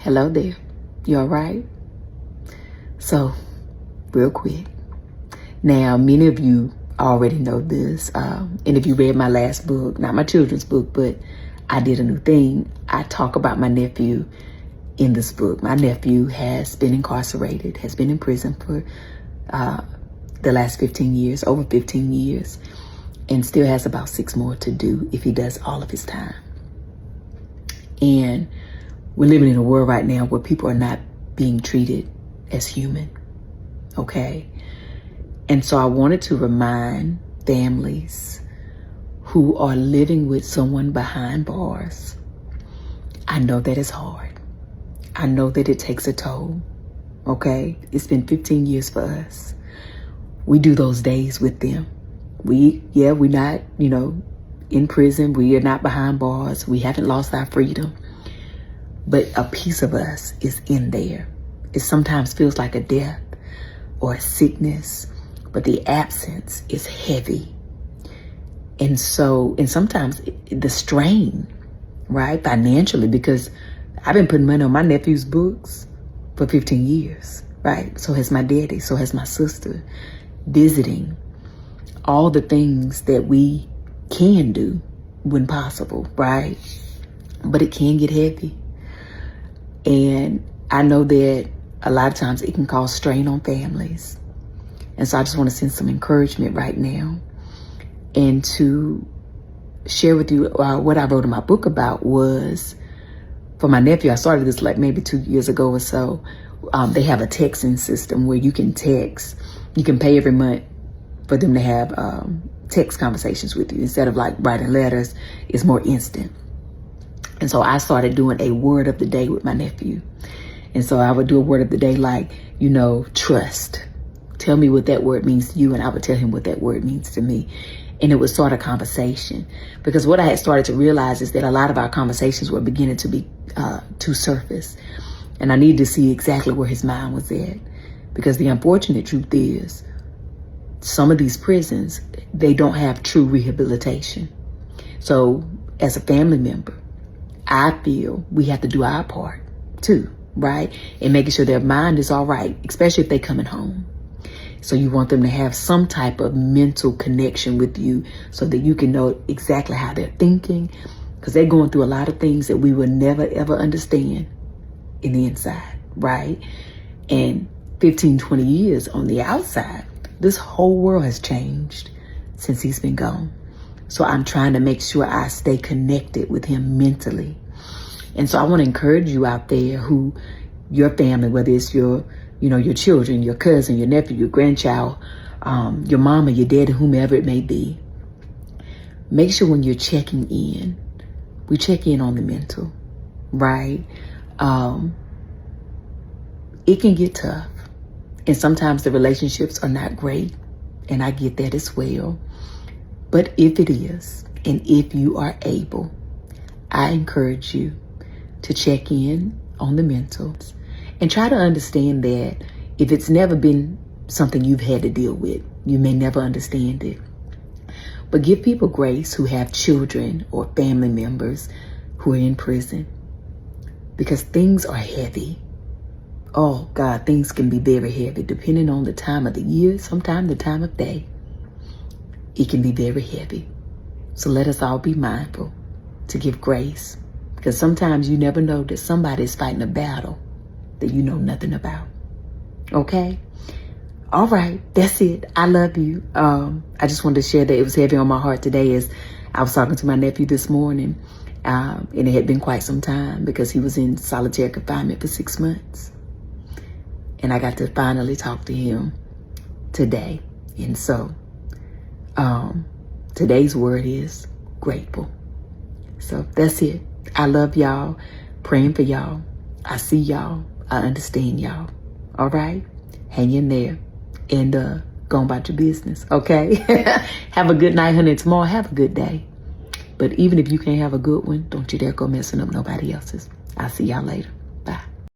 Hello there. You all right? So, real quick. Now, many of you already know this. And if you read my last book, not my children's book, but I did a new thing. I talk about my nephew in this book. My nephew has been incarcerated, has been in prison for the last 15 years, over 15 years, and still has about 6 more to do if he does all of his time. And we're living in a world right now where people are not being treated as human, okay? And so I wanted to remind families who are living with someone behind bars. I know that it's hard. I know that it takes a toll, okay? It's been 15 years for us. We do those days with them. We're not, in prison. We are not behind bars. We haven't lost our freedom. But a piece of us is in there. It sometimes feels like a death or a sickness, but the absence is heavy. And sometimes the strain, right, financially, because I've been putting money on my nephew's books for 15 years, right? So has my daddy, so has my sister, visiting, all the things that we can do when possible, right? But it can get heavy. And I know that a lot of times it can cause strain on families. And so I just want to send some encouragement right now and to share with you what I wrote in my book about was for my nephew. I started this like maybe 2 years ago or so. They have a texting system where you can text. You can pay every month for them to have text conversations with you. Instead of like writing letters, it's more instant. And so I started doing a word of the day with my nephew. And so I would do a word of the day like, trust. Tell me what that word means to you, and I would tell him what that word means to me. And it would start a conversation. Because what I had started to realize is that a lot of our conversations were beginning to be too surface. And I needed to see exactly where his mind was at. Because the unfortunate truth is, some of these prisons, they don't have true rehabilitation. So as a family member, I feel we have to do our part too, right? And making sure their mind is all right, especially if they're coming home. So you want them to have some type of mental connection with you so that you can know exactly how they're thinking, because they're going through a lot of things that we will never, ever understand in the inside, right? And 15, 20 years on the outside, this whole world has changed since he's been gone. So I'm trying to make sure I stay connected with him mentally. And so I want to encourage you out there who, your family, whether it's your children, your cousin, your nephew, your grandchild, your mama, your daddy, whomever it may be, make sure when you're checking in, we check in on the mental, right? It can get tough. And sometimes the relationships are not great. And I get that as well. But if it is, and if you are able, I encourage you to check in on the mentals and try to understand that if it's never been something you've had to deal with, you may never understand it. But give people grace who have children or family members who are in prison, because things are heavy. Oh God, things can be very heavy depending on the time of the year, sometimes the time of day. It can be very heavy. So let us all be mindful to give grace, because sometimes you never know that somebody is fighting a battle that you know nothing about. Okay? All right, that's it. I love you. I just wanted to share that it was heavy on my heart today as I was talking to my nephew this morning. And it had been quite some time because he was in solitary confinement for 6 months. And I got to finally talk to him today. And so today's word is grateful. So that's it. I love y'all. Praying for y'all. I see y'all. I understand y'all. All right? Hang in there. And go about your business. Okay? Have a good night, honey. Tomorrow, have a good day. But even if you can't have a good one, don't you dare go messing up nobody else's. I'll see y'all later.